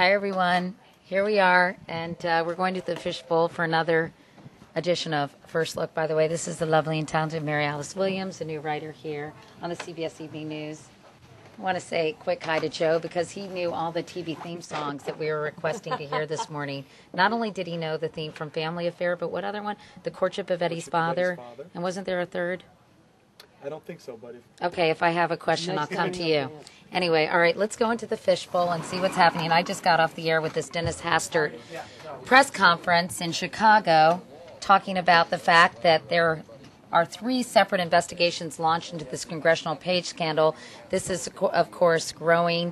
Hi, everyone. Here we are, and we're going to the Fishbowl for another edition of First Look. By the way, this is the lovely and talented Mary Alice Williams, a new writer here on the CBS Evening News. I want to say a quick hi to Joe because he knew all the TV theme songs that we were requesting to hear this morning. Not only did he know the theme from Family Affair, but what other one? The Courtship of Eddie's Father. And wasn't there a third? I don't think so, buddy. Okay, if I have a question, I'll come to you. Anyway, all right, let's go into the Fishbowl and see what's happening. I just got off the air with this Dennis Hastert press conference in Chicago talking about the fact that there are 3 separate investigations launched into this congressional page scandal. This is, of course, growing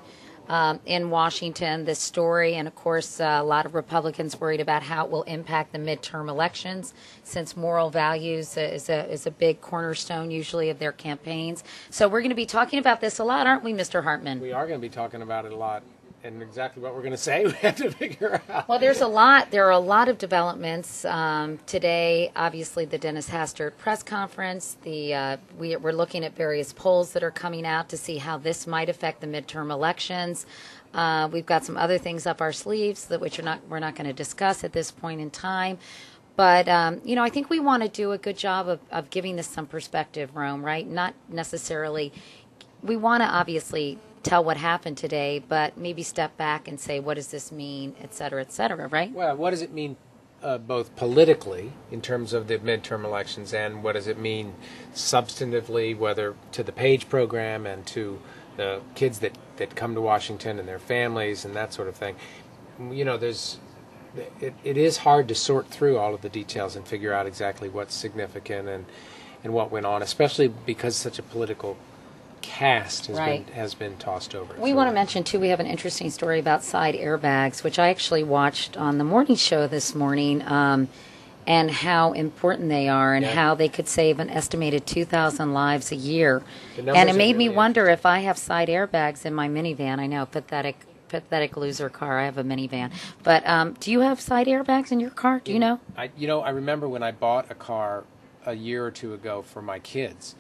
in Washington, this story, and of course a lot of Republicans worried about how it will impact the midterm elections, since moral values is a big cornerstone usually of their campaigns. So we're going to be talking about this a lot, aren't we, Mr. Hartman? We are going to be talking about it a lot, and exactly what we're going to say we have to figure out. Well, there are a lot of developments today. Obviously, the Dennis Hastert press conference. We're looking at various polls that are coming out to see how this might affect the midterm elections. We've got some other things up our sleeves which we're not going to discuss at this point in time. But I think we want to do a good job of giving this some perspective, Rome. Right? Not necessarily. We want to obviously tell what happened today, but maybe step back and say, what does this mean, et cetera, right? Well, what does it mean both politically in terms of the midterm elections, and what does it mean substantively, whether to the Page program and to the kids that come to Washington and their families and that sort of thing? You know, it is hard to sort through all of the details and figure out exactly what's significant and what went on, especially because such a political cast has been tossed over. We want to mention, too, we have an interesting story about side airbags, which I actually watched on the morning show this morning, and how important they are and how they could save an estimated 2,000 lives a year. And it made me wonder if I have side airbags in my minivan. I know, pathetic loser car. I have a minivan. But do you have side airbags in your car? Do you know? I remember when I bought a car a year or two ago for my kids,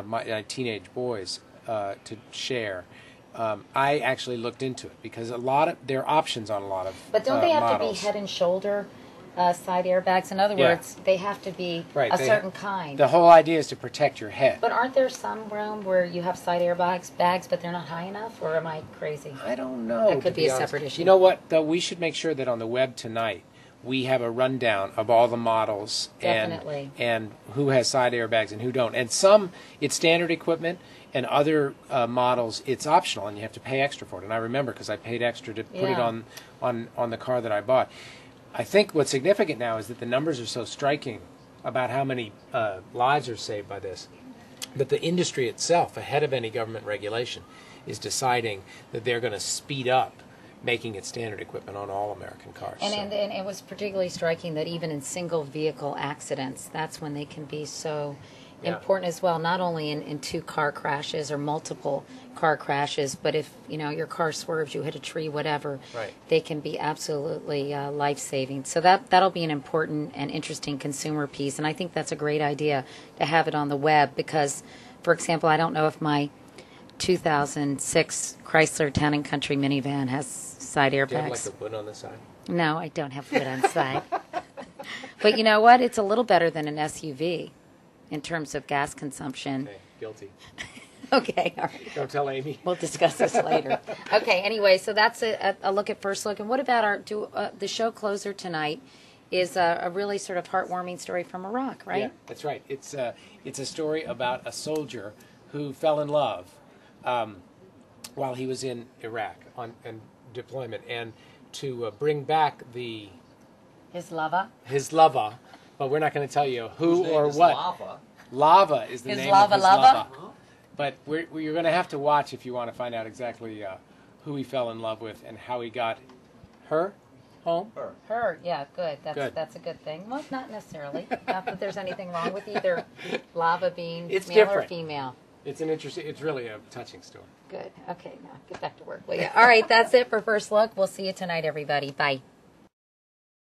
my teenage boys, to share. I actually looked into it because there are options on a lot of But don't they have models. to be head and shoulder side airbags? In other words, they have to be a certain kind. The whole idea is to protect your head. But aren't there some room where you have side airbags, but they're not high enough? Or am I crazy? I don't know. That could be a separate issue. You know what, though? We should make sure that on the web tonight we have a rundown of all the models and who has side airbags and who don't. And some, it's standard equipment, and other models, it's optional, and you have to pay extra for it. And I remember because I paid extra to put it on the car that I bought. I think what's significant now is that the numbers are so striking about how many lives are saved by this, that the industry itself, ahead of any government regulation, is deciding that they're going to speed up making it standard equipment on all American cars. And it was particularly striking that even in single vehicle accidents, that's when they can be so important as well, not only in 2 car crashes or multiple car crashes, but if your car swerves, you hit a tree, whatever, they can be absolutely life-saving. So that'll be an important and interesting consumer piece, and I think that's a great idea to have it on the web because, for example, I don't know if my 2006 Chrysler Town and Country minivan has side airbags. Do you have like the wood on the side? No, I don't have wood on the side. But you know what? It's a little better than an SUV in terms of gas consumption. Okay, guilty. Okay, all right. Don't tell Amy. We'll discuss this later. Okay, anyway, so that's a look at First Look. And what about the show closer tonight is a really sort of heartwarming story from Iraq, right? Yeah, that's right. It's a story about a soldier who fell in love while he was in Iraq on deployment, and to bring back his lover, but we're not going to tell you who or what. Lava is the name of his lover. But you're going to have to watch if you want to find out exactly who he fell in love with and how he got her home. Her, yeah, good. That's a good thing. Well, not necessarily. Not that there's anything wrong with either lava being male or female. It's really a touching story. Good. Okay, now get back to work, will you? All right, that's it for First Look. We'll see you tonight, everybody. Bye.